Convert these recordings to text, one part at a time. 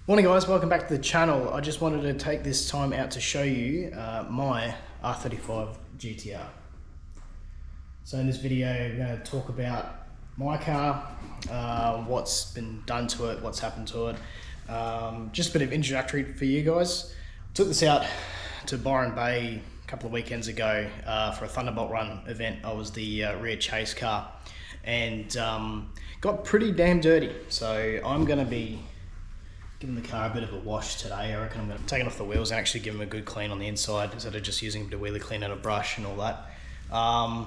Morning guys, welcome back to the channel. I just wanted to take this time out to show you my R35 GTR. So in this video, we're going to talk about my car, what's been done to it, what's happened to it. Just a bit of introductory for you guys. Took this out to Byron Bay a couple of weekends ago for a Thunderbolt Run event. I was the rear chase car and got pretty damn dirty. So I'm going to be giving the car a bit of a wash today. I reckon I'm going to take it off the wheels and actually give them a good clean on the inside instead of just using a bit of wheelie clean and a brush and all that. I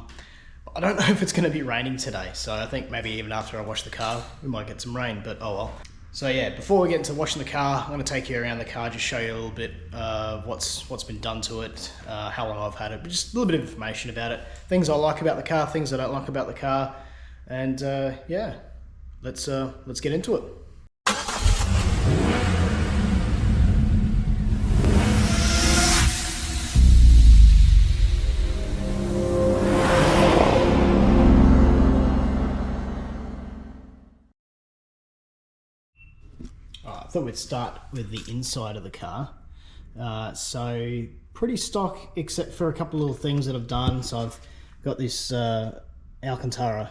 don't know if it's going to be raining today, so I think maybe even after I wash the car we might get some rain, but oh well. So yeah, before we get into washing the car, I'm going to take you around the car, just show you a little bit of what's been done to it, how long I've had it, but just a little bit of information about it, things I like about the car, things I don't like about the car, and yeah, let's get into it. I thought we'd start with the inside of the car. So pretty stock except for a couple of little things that I've done. So I've got this Alcantara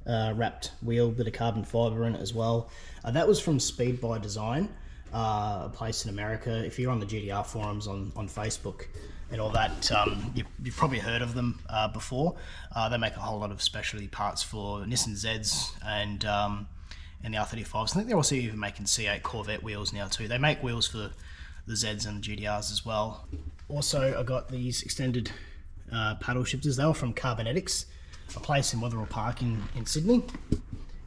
wrapped wheel, bit of carbon fibre in it as well. That was from Speed by Design, a place in America. If you're on the GTR forums on Facebook and all that, you've probably heard of them before. They make a whole lot of specialty parts for Nissan Zs and the R35s. I think they're also even making C8 Corvette wheels now too. They make wheels for the Zs and the GTRs as well. Also, I got these extended paddle shifters. They were from Carbonetics, a place in Wetherill Park in Sydney.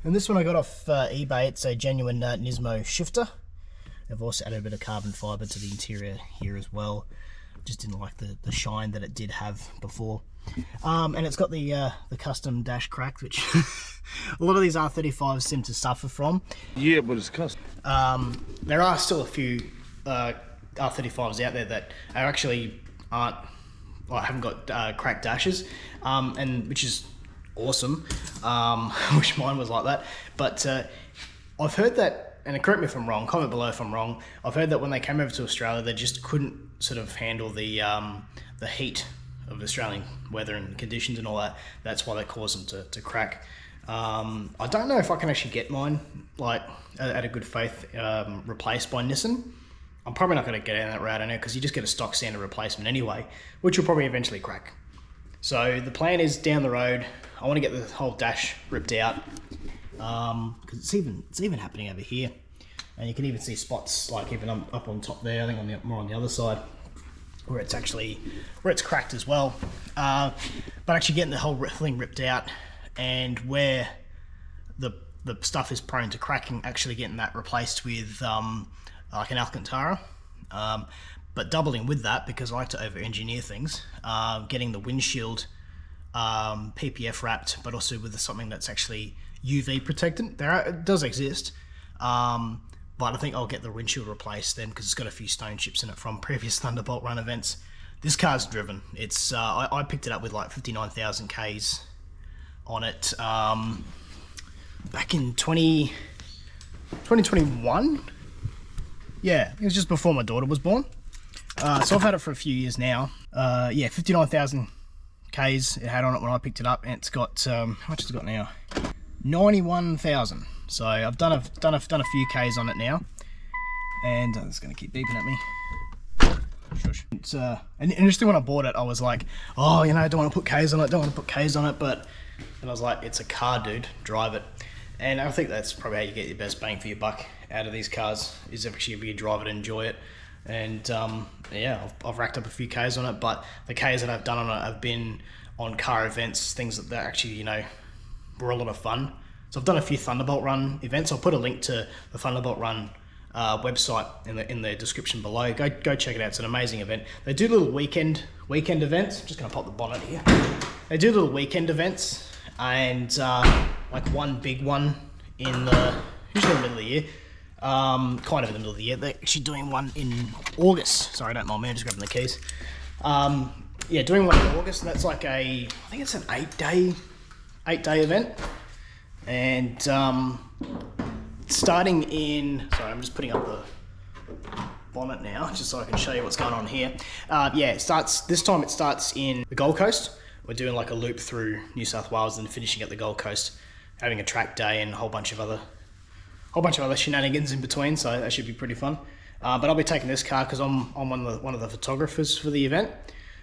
And this one I got off eBay. It's a genuine Nismo shifter. They've also added a bit of carbon fibre to the interior here as well. Just didn't like the shine that it did have before. And it's got the custom dash crack, which a lot of these R35s seem to suffer from. Yeah, but it's custom. There are still a few R35s out there that are actually haven't got cracked dashes, and which is awesome. Wish mine was like that. But I've heard that, and correct me if I'm wrong, comment below if I'm wrong, I've heard that when they came over to Australia, they just couldn't sort of handle the heat of Australian weather and conditions and all that. That's why they cause them to crack. I don't know if I can actually get mine like at a good faith replaced by Nissan. I'm probably not going to get down that route, I know, because you just get a stock standard replacement anyway, which will probably eventually crack. So the plan is down the road, I want to get the whole dash ripped out, because it's even happening over here, and you can even see spots like even up on top there. I think more on the other side, where it's cracked as well. But actually getting the whole thing ripped out, and where the stuff is prone to cracking, actually getting that replaced with like an Alcantara. But doubling with that, because I like to over-engineer things, getting the windshield PPF wrapped, but also with something that's actually UV protected. It does exist. But I think I'll get the windshield replaced then, because it's got a few stone chips in it from previous Thunderbolt Run events. This car's driven. It's I picked it up with like 59,000 Ks on it back in 2021. Yeah, it was just before my daughter was born. So I've had it for a few years now. Yeah, 59,000 Ks it had on it when I picked it up, and it's got how much has it got now? 91,000. So I've done a few Ks on it now, and it's going to keep beeping at me. Shush. It's and interesting, when I bought it, I was like, oh, you know, I don't want to put Ks on it, but and I was like, it's a car, dude, drive it. And I think that's probably how you get your best bang for your buck out of these cars, is actually if you drive it and enjoy it. And yeah, I've racked up a few Ks on it, but the Ks that I've done on it have been on car events, things that actually, you know, were a lot of fun. So I've done a few Thunderbolt Run events. I'll put a link to the Thunderbolt Run website in the description below. Go check it out. It's an amazing event. They do little weekend events. I'm just going to pop the bonnet here. They do little weekend events, and like one big one usually in the middle of the year. Kind of in the middle of the year. They're actually doing one in August. Sorry, don't mind me, I'm just grabbing the keys. Yeah, doing one in August, and that's like I think it's an 8-day event. And starting in, sorry, I'm just putting up bonnet now, just so I can show you what's going on here. Yeah, this time it starts in the Gold Coast. We're doing like a loop through New South Wales and finishing at the Gold Coast, having a track day and a whole bunch of other shenanigans in between, so that should be pretty fun. But I'll be taking this car because I'm one of the photographers for the event.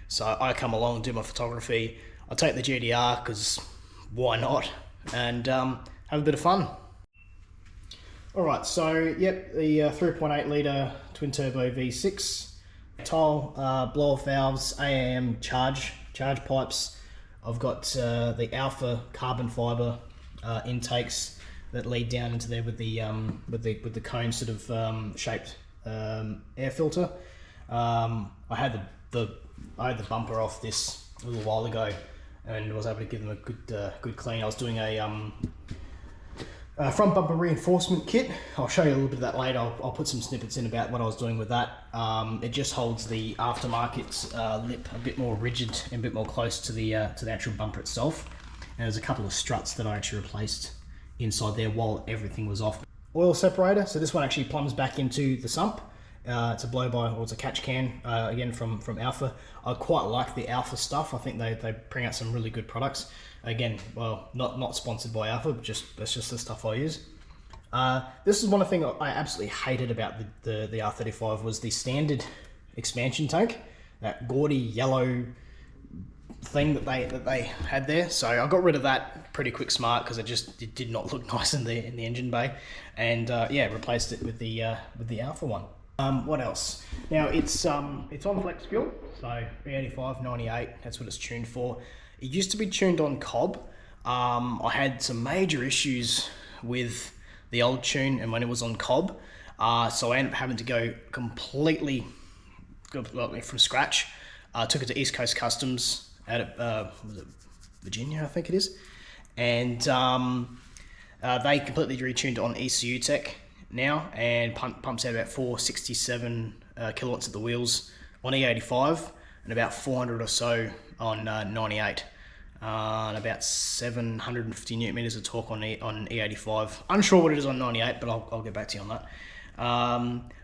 So I come along and do my photography. I'll take the GTR because why not? And have a bit of fun. Alright, so yep, the 3.8 litre twin turbo V6, tile, blow off valves, AAM charge pipes. I've got the Alpha carbon fibre intakes that lead down into there with the cone sort of shaped air filter. I had the bumper off this a little while ago and was able to give them a good clean. I was doing a front bumper reinforcement kit. I'll show you a little bit of that later. I'll put some snippets in about what I was doing with that. It just holds the aftermarket lip a bit more rigid and a bit more close to the actual bumper itself. And there's a couple of struts that I actually replaced inside there while everything was off. Oil separator, so this one actually plumbs back into the sump. It's a blow-by, or it's a catch can, again from Alpha. I quite like the Alpha stuff. I think they bring out some really good products. Again, well, not sponsored by Alpha, but that's just the stuff I use. This is one thing I absolutely hated about the R35 was the standard expansion tank, that gaudy yellow thing that they had there. So I got rid of that pretty quick smart because it did not look nice in the engine bay, and yeah, replaced it with the Alpha one. What else? Now it's on flex fuel, so 385 98. That's what it's tuned for. It used to be tuned on cob. I had some major issues with the old tune, and when it was on cob, so I ended up having to go completely from scratch. Took it to East Coast Customs out of was it Virginia, I think it is, and they completely retuned on ECU tech now, and pumps out about 467 kilowatts at the wheels on E85 and about 400 or so on 98, and about 750 newton meters of torque on E85. Unsure what it is on 98, but I'll get back to you on that.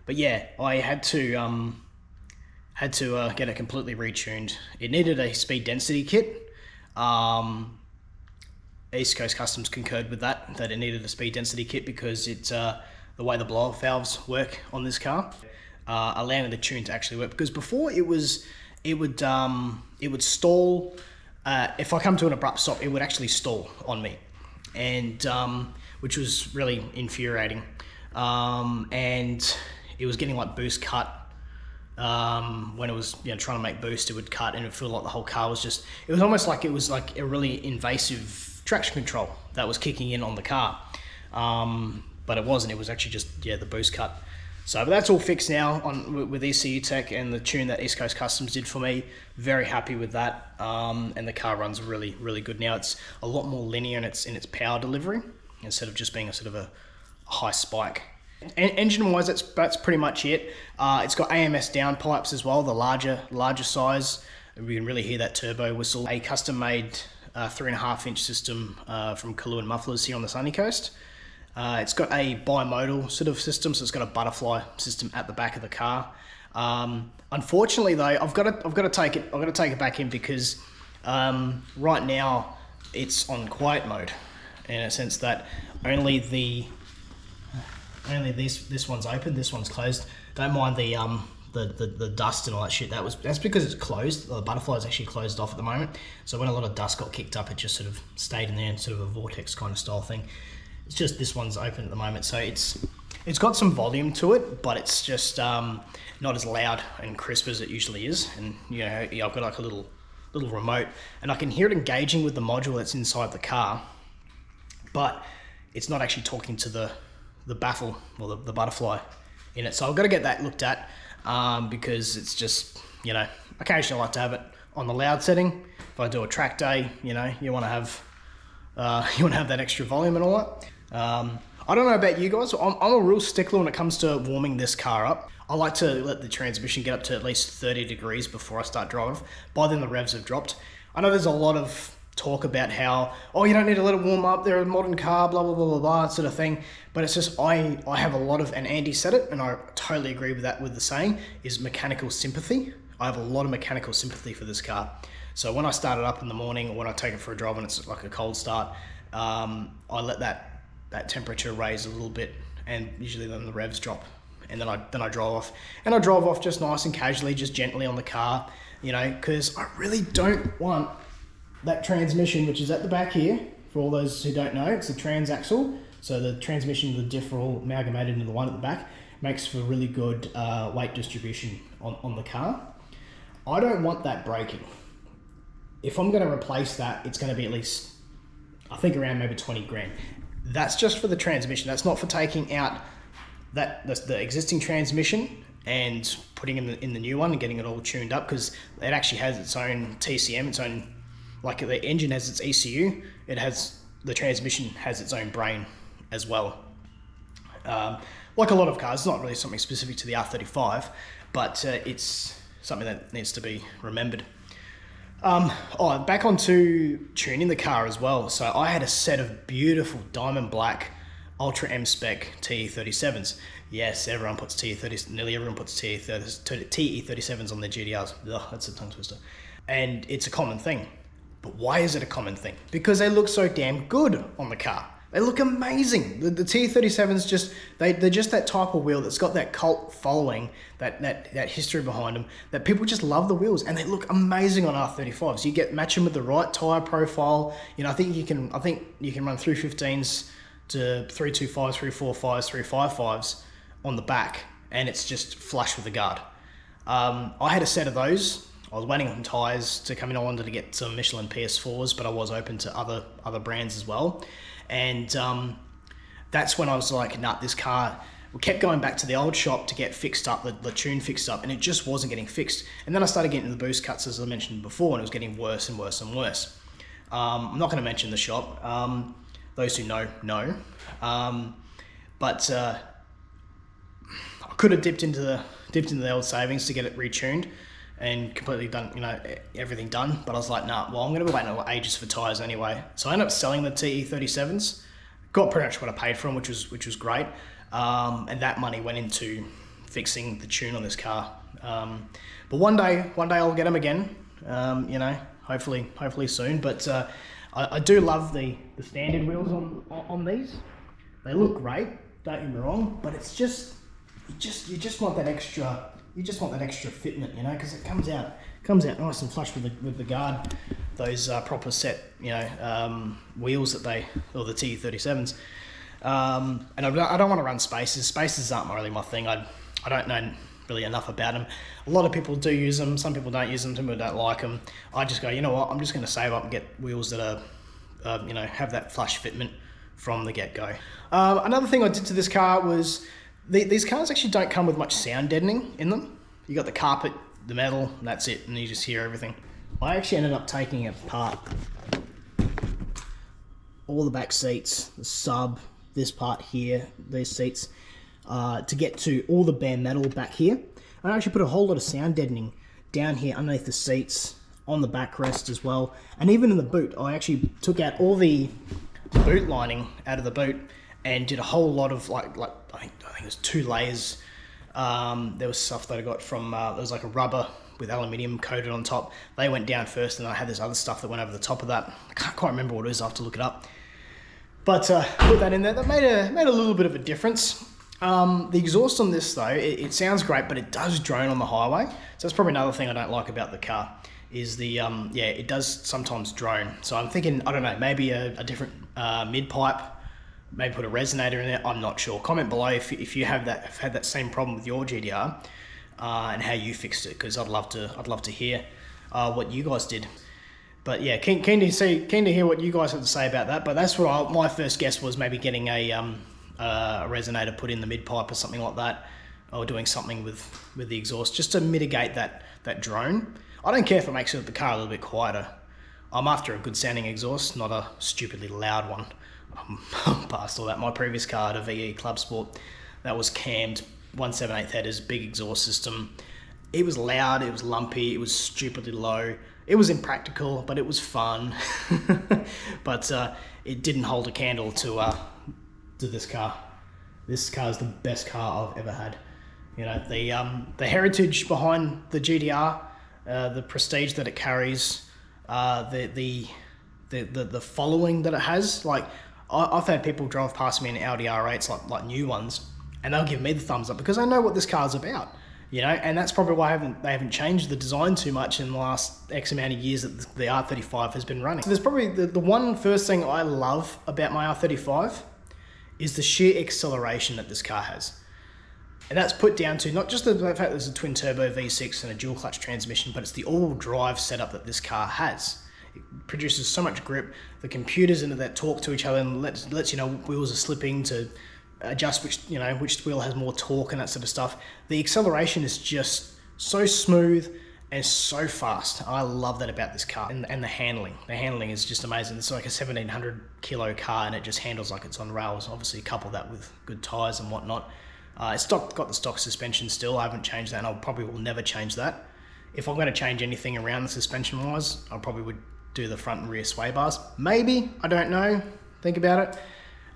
But yeah, I had to get it completely retuned. It needed a speed density kit. East Coast Customs concurred with that it needed a speed density kit because it's the way the blow-off valves work on this car, allowing the tune to actually work. Because before it would stall. If I come to an abrupt stop, it would actually stall on me, and which was really infuriating. And it was getting like boost cut. When it was trying to make boost, it would cut, and it would feel like the whole car was just. It was almost like it was like a really invasive traction control that was kicking in on the car. But it wasn't. It was actually just the boost cut. So, but that's all fixed now with ECU tech and the tune that East Coast Customs did for me. Very happy with that, and the car runs really, really good now. It's a lot more linear in its power delivery instead of just being a sort of a high spike. Engine-wise, that's pretty much it. It's got AMS downpipes as well, the larger size. We can really hear that turbo whistle. A custom-made 3.5-inch system from Kaluan Mufflers here on the sunny coast. It's got a bimodal sort of system, so it's got a butterfly system at the back of the car. Unfortunately, though, I've got to take it back in because right now it's on quiet mode, in a sense that only this one's open, this one's closed. Don't mind the dust and all that shit. That's because it's closed. The butterfly is actually closed off at the moment. So when a lot of dust got kicked up, it just sort of stayed in there, in sort of a vortex kind of style thing. It's just this one's open at the moment, so it's got some volume to it, but it's just not as loud and crisp as it usually is. And I've got like a little remote, and I can hear it engaging with the module that's inside the car, but it's not actually talking to the baffle or the butterfly in it. So I've got to get that looked at because it's just occasionally I like to have it on the loud setting. If I do a track day, you want to have that extra volume and all that. I don't know about you guys. I'm a real stickler when it comes to warming this car up. I like to let the transmission get up to at least 30 degrees before I start driving. By then the revs have dropped. I know there's a lot of talk about how, oh, you don't need to let it warm up, they're a modern car, blah, blah, blah, blah, blah, sort of thing. But it's just, I have a lot of, and Andy said it, and I totally agree with that, with the saying, is mechanical sympathy. I have a lot of mechanical sympathy for this car. So when I start it up in the morning, or when I take it for a drive and it's like a cold start, I let that temperature raise a little bit, and usually then the revs drop, and then I drive off. And I drive off just nice and casually, just gently on the car, you know, because I really don't want that transmission, which is at the back here. For all those who don't know, it's a transaxle. So the transmission and the diff are all amalgamated into the one at the back. Makes for really good weight distribution on the car. I don't want that breaking. If I'm going to replace that, it's going to be at least, I think, around maybe 20 grand. That's just for the transmission. That's not for taking out the existing transmission and putting in the new one and getting it all tuned up, because it actually has its own TCM, its own, like the engine has its ECU, the transmission has its own brain as well. Like a lot of cars, it's not really something specific to the R35, but it's something that needs to be remembered. Back onto tuning the car as well. So I had a set of beautiful diamond black Ultra M spec TE37s. Yes, everyone puts nearly everyone puts TE37s on their GTRs. Ugh, that's a tongue twister. And it's a common thing. But why is it a common thing? Because they look so damn good on the car. They look amazing. The TE37s they're just that type of wheel that's got that cult following, that history behind them, that people just love the wheels, and they look amazing on R35s. You match them with the right tire profile. You know, I think you can run 315s to 325s, 345s, 355s on the back, and it's just flush with the guard. I had a set of those. I was waiting on tires to come in. I wanted to get some Michelin PS4s, but I was open to other brands as well. And that's when I was like, nah, this car, we kept going back to the old shop to get fixed up, the tune fixed up, and it just wasn't getting fixed. And then I started getting the boost cuts, as I mentioned before, and it was getting worse and worse and worse. I'm not going to mention the shop. Those who know. But I could have dipped into the old savings to get it retuned and completely done, you know, everything done. But I was like, nah, well, I'm going to be waiting ages for tires anyway. So I ended up selling the TE37s, got pretty much what I paid for them, which was great. And that money went into fixing the tune on this car. But one day I'll get them again, you know, hopefully soon. But I do love the standard wheels on these. They look great, don't get me wrong, but it's just, you just want that extra fitment, you know, because it comes out nice and flush with the guard, those proper set, you know, wheels or the TE37s. And I don't want to run spaces. Spaces aren't really my thing. I don't know really enough about them. A lot of people do use them. Some people don't use them. Some people don't like them. I just go, you know what? I'm just going to save up and get wheels that are, you know, have that flush fitment from the get-go. Another thing I did to this car was these cars actually don't come with much sound deadening in them. You got the carpet, the metal, and that's it, and you just hear everything. I actually ended up taking apart all the back seats, the sub, this part here, these seats, to get to all the bare metal back here. I actually put a whole lot of sound deadening down here underneath the seats, on the backrest as well, and even in the boot. I actually took out all the boot lining out of the boot and did a whole lot of like I think it was 2 layers. There was stuff that I got from there was like a rubber with aluminium coated on top. They went down first, and I had this other stuff that went over the top of that. I can't quite remember what it is. I have to look it up. But put that in there. That made a little bit of a difference. The exhaust on this though, it sounds great, but it does drone on the highway. So that's probably another thing I don't like about the car. Is the yeah, it does sometimes drone. So I'm thinking, I don't know, maybe a different mid pipe, maybe put a resonator in there. I'm not sure. Comment below if you have had that same problem with your GTR and how you fixed it, because I'd love to hear what you guys did. But yeah, keen to hear what you guys have to say about that. But that's what my first guess was, maybe getting a resonator put in the mid pipe or something like that, or doing something with the exhaust just to mitigate that drone. I don't care if it makes the car a little bit quieter. I'm after a good sounding exhaust, not a stupidly loud one. I'm past all that. My previous car had a VE Club Sport that was cammed, 1/7/8 headers, big exhaust system. It was loud, it was lumpy, it was stupidly low. It was impractical, but it was fun. But it didn't hold a candle to this car. This car is the best car I've ever had. You know, the heritage behind the GTR, the prestige that it carries, the following that it has. Like, I've had people drive past me in Audi R8s, like new ones, and they'll give me the thumbs up because I know what this car's about. You know, and that's probably why they haven't changed the design too much in the last X amount of years that the R35 has been running. So there's probably the one first thing I love about my R35 is the sheer acceleration that this car has. And that's put down to not just the fact that there's a twin turbo V6 and a dual clutch transmission, but it's the all while drive setup that this car has. It produces so much grip. The computers in it that talk to each other and lets you know wheels are slipping, to adjust which wheel has more torque and that sort of stuff. The acceleration is just so smooth and so fast. I love that about this car. And the handling. The handling is just amazing. It's like a 1700 kilo car and it just handles like it's on rails. Obviously couple that with good tires and whatnot. It's got the stock suspension still. I haven't changed that, and I probably will never change that. If I'm going to change anything around the suspension wise, I probably would do the front and rear sway bars. Maybe, I don't know. Think about it.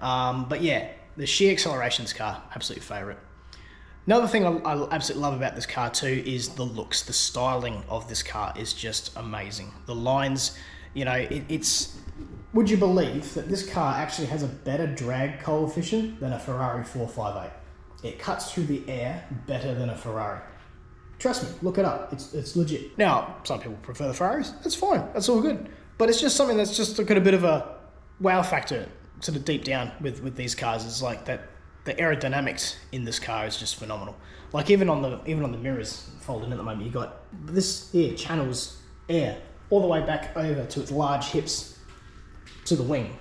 But yeah, the sheer acceleration of this car, absolute favourite. Another thing I absolutely love about this car too is the looks. The styling of this car is just amazing. The lines, you know, it's... Would you believe that this car actually has a better drag coefficient than a Ferrari 458? It cuts through the air better than a Ferrari. Trust me, look it up. It's legit. Now, some people prefer the Ferraris. That's fine. That's all good. But it's just something that's just got a bit of a wow factor sort of deep down with these cars. It's like that the aerodynamics in this car is just phenomenal. Like even on the mirrors folded in at the moment, you got this here channels air all the way back over to its large hips to the wing.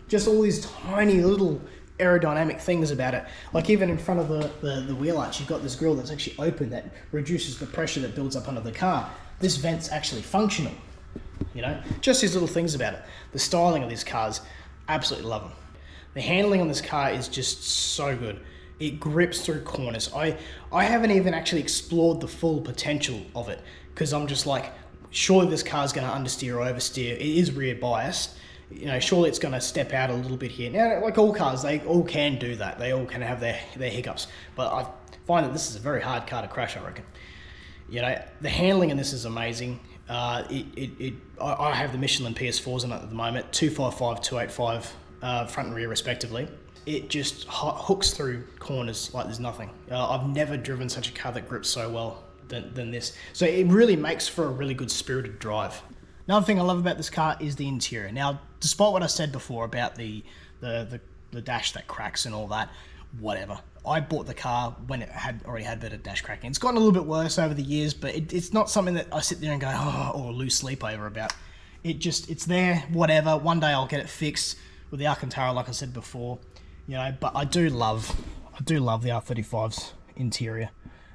Just all these tiny little aerodynamic things about it. Like even in front of the wheel arch, you've got this grille that's actually open that reduces the pressure that builds up under the car. This vent's actually functional. You know, just these little things about it. The styling of these cars, absolutely love them. The handling on this car is just so good. It grips through corners. I haven't even actually explored the full potential of it because I'm just like, surely this car's going to understeer or oversteer. It is rear biased. You know, surely it's going to step out a little bit here. Now, like all cars, they all can do that. They all can have their hiccups. But I find that this is a very hard car to crash, I reckon. You know, the handling in this is amazing. I have the Michelin PS4s in it at the moment, 255, 285, front and rear respectively. It just hooks through corners like there's nothing. I've never driven such a car that grips so well than this. So it really makes for a really good spirited drive. Another thing I love about this car is the interior. Now, despite what I said before about the dash that cracks and all that, whatever. I bought the car when it already had better dash cracking. It's gotten a little bit worse over the years, but it's not something that I sit there and go, oh, or lose sleep over about. It's there, whatever. One day I'll get it fixed with the Alcantara, like I said before. You know, but I do love the R35's interior.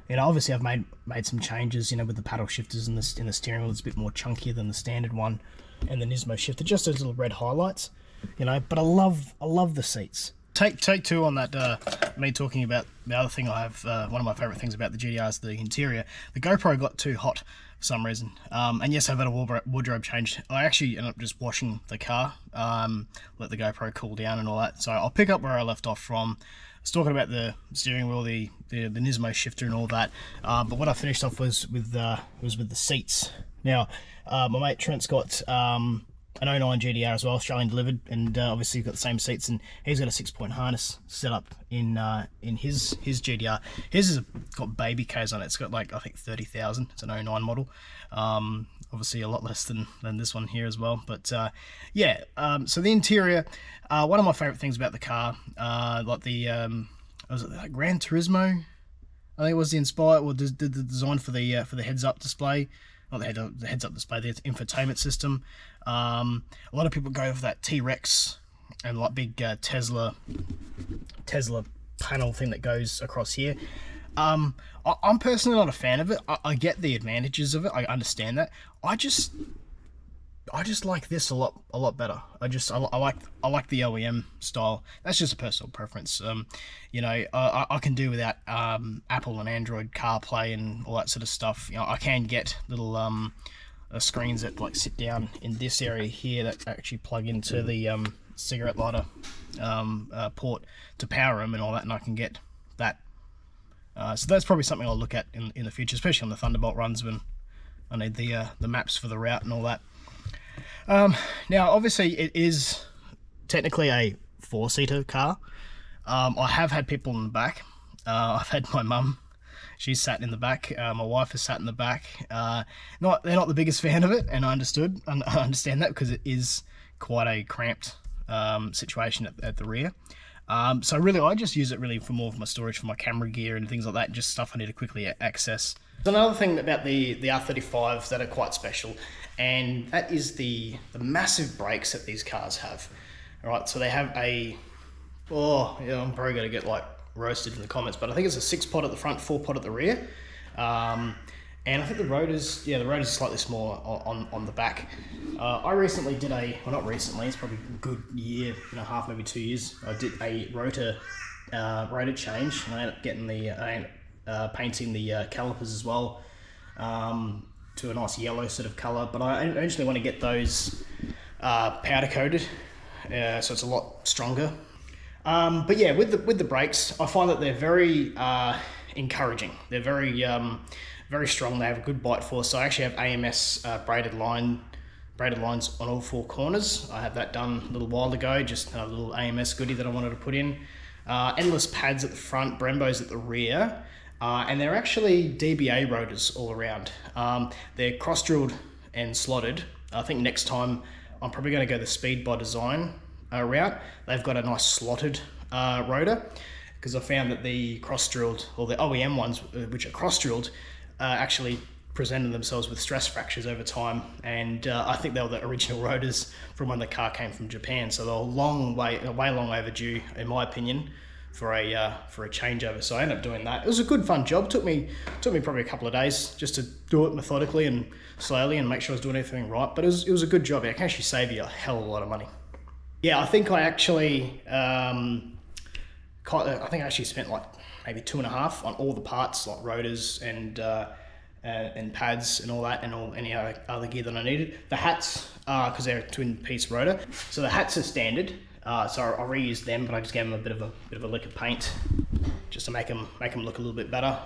You know, obviously I've made some changes, you know, with the paddle shifters in the steering wheel. It's a bit more chunkier than the standard one, and the Nismo shifter, just those little red highlights, you know. But I love the seats. Take two on that. Me talking about the other thing I have. One of my favorite things about the GTR is the interior. The GoPro got too hot for some reason, and yes, I've had a wardrobe change. I actually ended up just washing the car, let the GoPro cool down and all that. So I'll pick up where I left off from. I was talking about the steering wheel, the Nismo shifter and all that, but what I finished off was with the seats. Now, my mate Trent's got an 09 GTR as well, Australian delivered, and obviously you've got the same seats, and he's got a 6-point harness set up in his GTR. His has got baby Ks on it. It's got like I think 30,000. It's an 09 model. Obviously a lot less than this one here as well, but yeah. So the interior, one of my favorite things about the car, like the was it like Gran Turismo? I think it was the the design for the heads-up display. Not the heads-up display, the infotainment system. A lot of people go for that T-Rex and like big Tesla panel thing that goes across here. I'm personally not a fan of it. I get the advantages of it. I understand that. I just like this a lot better. I like the OEM style. That's just a personal preference. You know, I can do without Apple and Android CarPlay and all that sort of stuff. You know, I can get little screens that like sit down in this area here that actually plug into the cigarette lighter port to power them and all that, and I can get that. So that's probably something I'll look at in the future, especially on the Thunderbolt runs when I need the maps for the route and all that. Now, obviously, it is technically a 4-seater car. I have had people in the back. I've had my mum. She's sat in the back. My wife has sat in the back. They're not the biggest fan of it, and I understand that because it is quite a cramped situation at the rear. So really, I just use it really for more of my storage for my camera gear and things like that, just stuff I need to quickly access. There's another thing about the R35s that are quite special, and that is the massive brakes that these cars have. All right, so they have I'm probably going to get like roasted in the comments, but I think it's a 6-pod at the front, 4-pod at the rear. And I think the rotors, the rotor's slightly smaller on the back. I recently did not recently, it's probably a good year and a half, maybe 2 years. I did a rotor change, and I ended up getting painting the calipers as well to a nice yellow sort of color. But I eventually want to get those powder coated, so it's a lot stronger. But yeah, with the brakes, I find that they're very encouraging. They're very strong. They have a good bite force. So I actually have AMS braided lines on all 4 corners. I had that done a little while ago, just a little AMS goodie that I wanted to put in. Endless pads at the front, Brembos at the rear, and they're actually DBA rotors all around. They're cross-drilled and slotted. I think next time I'm probably going to go the Speed by Design route. They've got a nice slotted rotor, because I found that the cross-drilled, or the OEM ones, which are cross-drilled, actually presented themselves with stress fractures over time, and I think they were the original rotors from when the car came from Japan, so they're way long overdue, in my opinion, for a changeover. So I ended up doing that. It was a good fun job. Took me probably a couple of days just to do it methodically and slowly and make sure I was doing everything right, but it was a good job. It can actually save you a hell of a lot of money. Yeah, I think I actually spent like maybe 2.5 on all the parts, like rotors and pads and all that, and any other gear that I needed. The hats, because they're a twin-piece rotor, so the hats are standard. So I reused them, but I just gave them a bit of a lick of paint just to make them look a little bit better.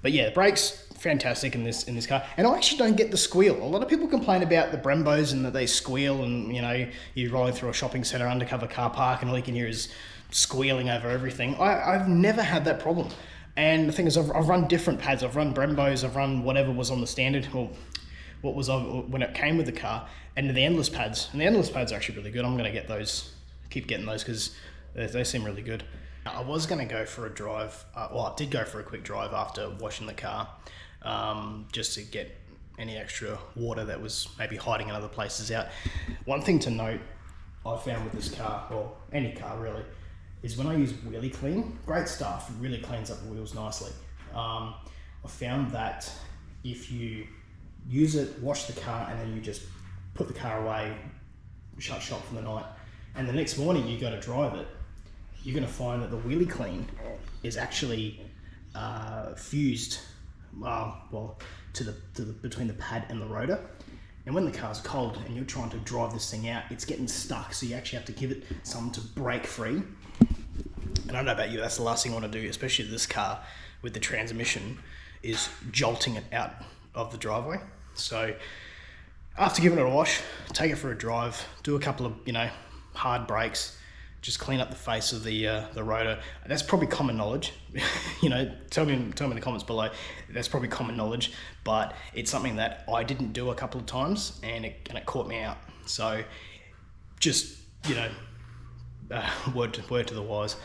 But yeah, the brakes fantastic in this car, and I actually don't get the squeal. A lot of people complain about the Brembos and that they squeal, and you're rolling through a shopping centre, undercover car park, and all you can hear is squealing over everything. I've never had that problem. And the thing is, I've run different pads. I've run Brembos, I've run whatever was on the standard, or what was on when it came with the car, and the endless pads. And the endless pads are actually really good. I'm going to get those, keep getting those, because they seem really good. I was going to go for a drive. I did go for a quick drive after washing the car, just to get any extra water that was maybe hiding in other places out. One thing to note I found with this car, or any car really, is when I use Wheelie Clean, great stuff, it really cleans up the wheels nicely. I found that if you use it, wash the car, and then you just put the car away, shut shop for the night, and the next morning you go to drive it, you're going to find that the Wheelie Clean is actually fused to the between the pad and the rotor. And when the car's cold and you're trying to drive this thing out, it's getting stuck, so you actually have to give it some to break free. And I don't know about you, that's the last thing I want to do, especially this car with the transmission, is jolting it out of the driveway. So after giving it a wash, take it for a drive, do a couple of hard brakes, just clean up the face of the rotor. That's probably common knowledge. Tell me in the comments below. That's probably common knowledge, but it's something that I didn't do a couple of times, and it caught me out. So just word to the wise,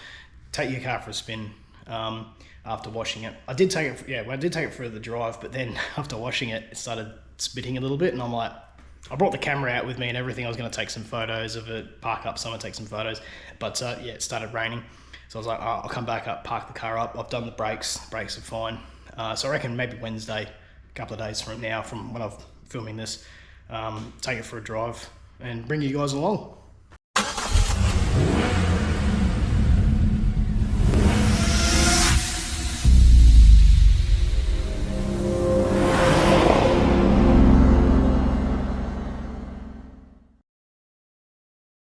take your car for a spin after washing it. I did take it for the drive, but then after washing it, it started spitting a little bit, and I'm like, I brought the camera out with me and everything. I was going to take some photos of it, park up somewhere, take some photos. But it started raining. So I was like, I'll come back up, park the car up. I've done the brakes. The brakes are fine. So I reckon maybe Wednesday, a couple of days from now, from when I'm filming this, take it for a drive and bring you guys along.